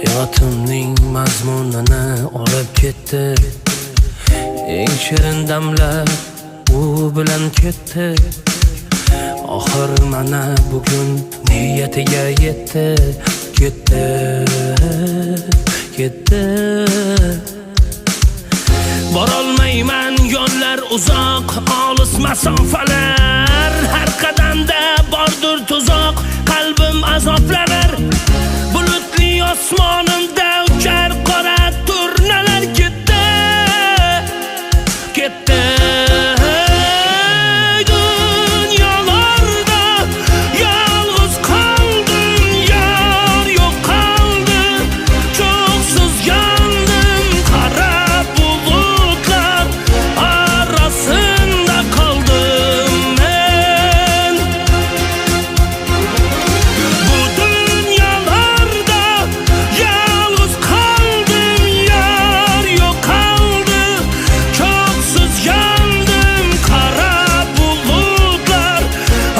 Hayotimning mazmunini olib ketdi. Eng shirin damlar u bilan ketdi. Oxir mana bugun niyatiga yetdi. Ketdi. Borolmayman yo'llar uzoq, olis masofalar. Har qadamda bordir tuzoq, qalbim azoblanar. Bulutli osmonimda uchar qora turnalar. Ketdi. Dunyolarda yolg'iz qoldim, yor yo'q qoldi. Cho'qsiz yondim, qora bulutlar arasında qoldim men. Bu dunyolarda yolg'iz qoldim, yor yo'q qoldi. Cho'qsiz yondim, qora bulutlar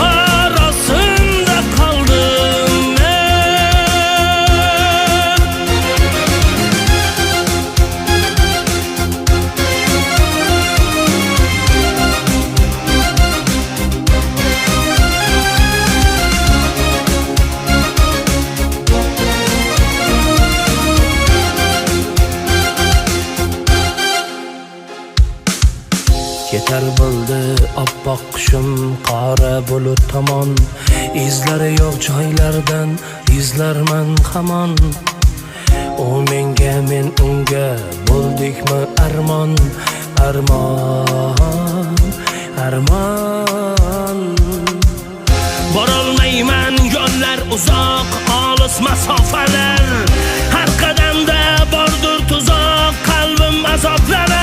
arasında qoldim men. Ketar bo'ldi oppoq qushim qora bulut tomon. Izlari yo'q joylardan izlarman hamon. U menga, men unga bo'ldikmi armon. Borolmayman yo'llar uzoq, olis masofalar. Har qadamda bordir tuzoq, qalbim azoblanar.